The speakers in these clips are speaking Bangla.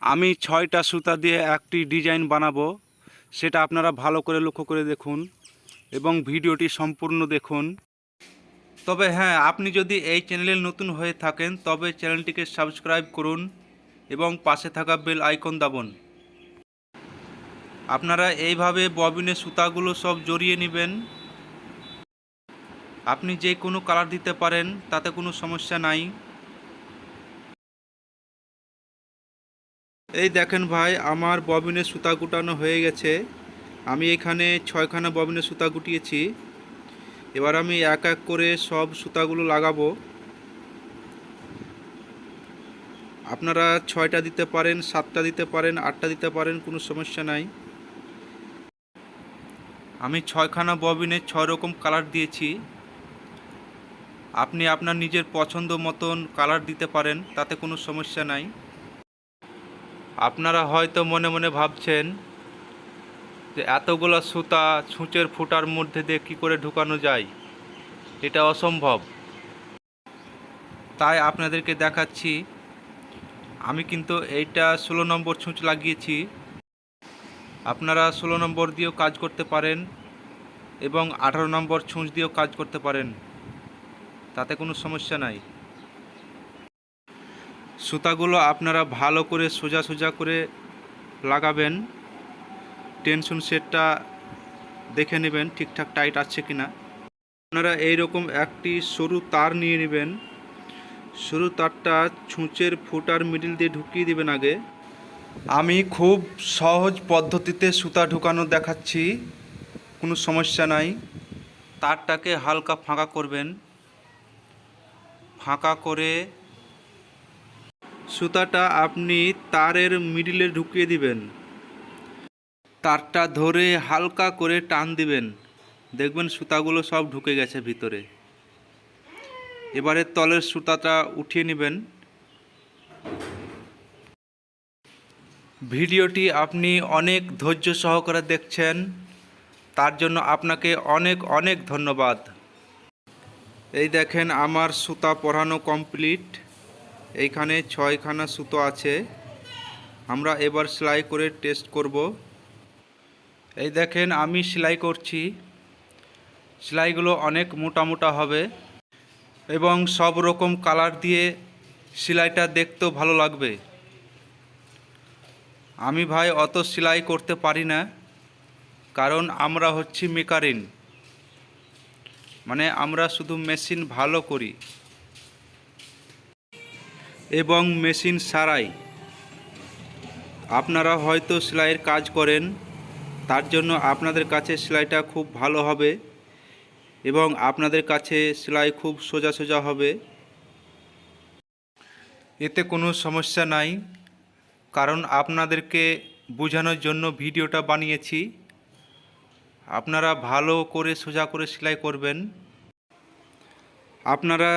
আমি 6টা সুতা দিয়ে একটি ডিজাইন বানাবো, সেটা আপনারা ভালো করে লক্ষ্য করে দেখুন এবং ভিডিওটি সম্পূর্ণ দেখুন। তবে হ্যাঁ, আপনি যদি এই চ্যানেলে নতুন হয়ে থাকেন তবে চ্যানেলটিকে সাবস্ক্রাইব করুন এবং পাশে থাকা বেল আইকন দাবুন। আপনারা এইভাবে ববিনে সুতাগুলো সব জড়িয়ে নেবেন। আপনি যে কোনো কালার দিতে পারেন, তাতে কোনো সমস্যা নাই। এই দেখেন ভাই, আমার ববিনে সুতা গুটানো হয়ে গেছে। আমি এখানে 6খানা ববিনে সুতা গুটিয়েছি। এবার আমি এক এক করে সব সুতাগুলো লাগাবো। আপনারা 6টা দিতে পারেন, 7টা দিতে পারেন, 8টা দিতে পারেন, কোনো সমস্যা নাই। আমি 6খানা ববিনে 6 রকম কালার দিয়েছি। আপনি আপনার নিজের পছন্দ মতন কালার দিতে পারেন, তাতে কোনো সমস্যা নাই। আপনারা হয়তো মনে মনে ভাবছেন যে এতগুলো সুতা ছুঁচের ফুটার মধ্যে দিয়ে কী করে ঢুকানো যায়, এটা অসম্ভব। তাই আপনাদেরকে দেখাচ্ছি। আমি কিন্তু এইটা 16 নম্বর ছুঁচ লাগিয়েছি। আপনারা 16 নম্বর দিয়েও কাজ করতে পারেন এবং 18 নম্বর ছুঁচ দিয়েও কাজ করতে পারেন, তাতে কোনো সমস্যা নাই। সুতাগুলো আপনারা ভালো করে সোজা সোজা করে লাগাবেন। টেনশন সেটটা দেখে নেবেন ঠিকঠাক টাইট আছে কিনা। আপনারা এইরকম একটি সরু তার নিয়ে নেবেন। সরু তারটা ছুঁচের ফুটার মিডিল দিয়ে ঢুকিয়ে দেবেন আগে। আমি খুব সহজ পদ্ধতিতে সুতা ঢুকানো দেখাচ্ছি, কোনো সমস্যা নাই। তারটাকে হালকা ফাঁকা করবেন। ফাঁকা করে সুতাটা আপনি তারের মিডিলে ঢুকিয়ে দিবেন। তারটা ধরে হালকা করে টান দিবেন, দেখবেন সুতাগুলো সব ঢুকে গেছে ভিতরে। এবারে তলের সুতাটা উঠিয়ে নেবেন। ভিডিওটি আপনি অনেক ধৈর্য সহকারে দেখছেন, তার জন্য আপনাকে অনেক অনেক ধন্যবাদ। এই দেখেন, আমার সুতা পরানো কমপ্লিট। এইখানে 6খানা সুতো আছে। আমরা এবার সেলাই করে টেস্ট করব। এই দেখেন, আমি সেলাই করছি। সেলাইগুলো অনেক মোটা মোটা হবে এবং সব রকম কালার দিয়ে সেলাইটা দেখতেও ভালো লাগবে। আমি ভাই অত সেলাই করতে পারি না, কারণ আমরা হচ্ছি মেকারিন, মানে আমরা শুধু মেশিন ভালো করি এবং মেশিন সারাই। আপনারা হয়তো সেলাইয়ের কাজ করেন, তার জন্য আপনাদের কাছে সেলাইটা খুব ভালো হবে এবং আপনাদের কাছে সেলাই খুব সোজা সোজা হবে। এতে কোনো সমস্যা নাই, কারণ আপনাদেরকে বোঝানোর জন্য ভিডিওটা বানিয়েছি। আপনারা ভালো করে সোজা করে সেলাই করবেন। আপনারা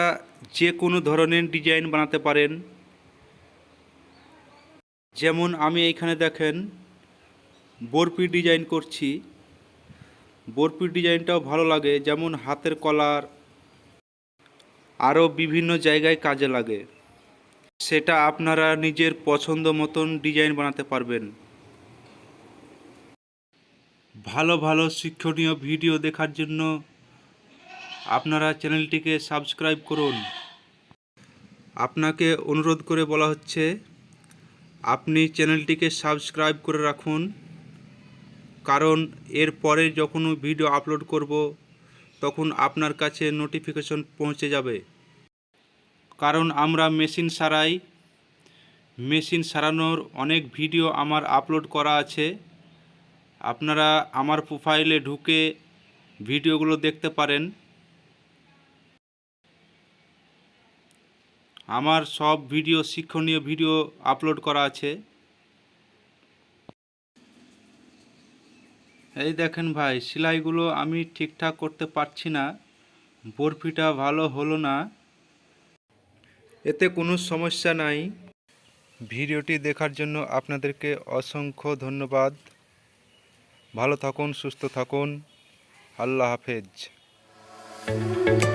যে কোনো ধরনের ডিজাইন বানাতে পারেন। যেমন আমি এইখানে দেখেন বরফি ডিজাইন করছি। বরফি ডিজাইনটাও ভালো লাগে, যেমন হাতের কলার, আরও বিভিন্ন জায়গায় কাজে লাগে। সেটা আপনারা নিজের পছন্দ মতন ডিজাইন বানাতে পারবেন। ভালো ভালো শিক্ষণীয় ভিডিও দেখার জন্য আপনারা চ্যানেলটিকে সাবস্ক্রাইব করুন। আপনাকে অনুরোধ করে বলা হচ্ছে, আপনি চ্যানেলটিকে সাবস্ক্রাইব করে রাখুন, কারণ এর পরে যখন ভিডিও আপলোড করব তখন আপনার কাছে নোটিফিকেশন পৌঁছে যাবে। কারণ আমরা মেশিন সারাই। মেশিন সারানোর অনেক ভিডিও আমার আপলোড করা আছে। আপনারা আমার প্রোফাইলে ঢুকে ভিডিওগুলো দেখতে পারেন। আমার সব ভিডিও শিক্ষণীয় ভিডিও আপলোড করা আছে। এই দেখেন ভাই, সেলাইগুলো আমি ঠিকঠাক করতে পারছি না, বরফিটা ভালো হলো না। এতে কোনো সমস্যা নাই। ভিডিওটি দেখার জন্য আপনাদেরকে অসংখ্য ধন্যবাদ। ভালো থাকুন, সুস্থ থাকুন। আল্লাহ হাফেজ। ধন্যবাদ।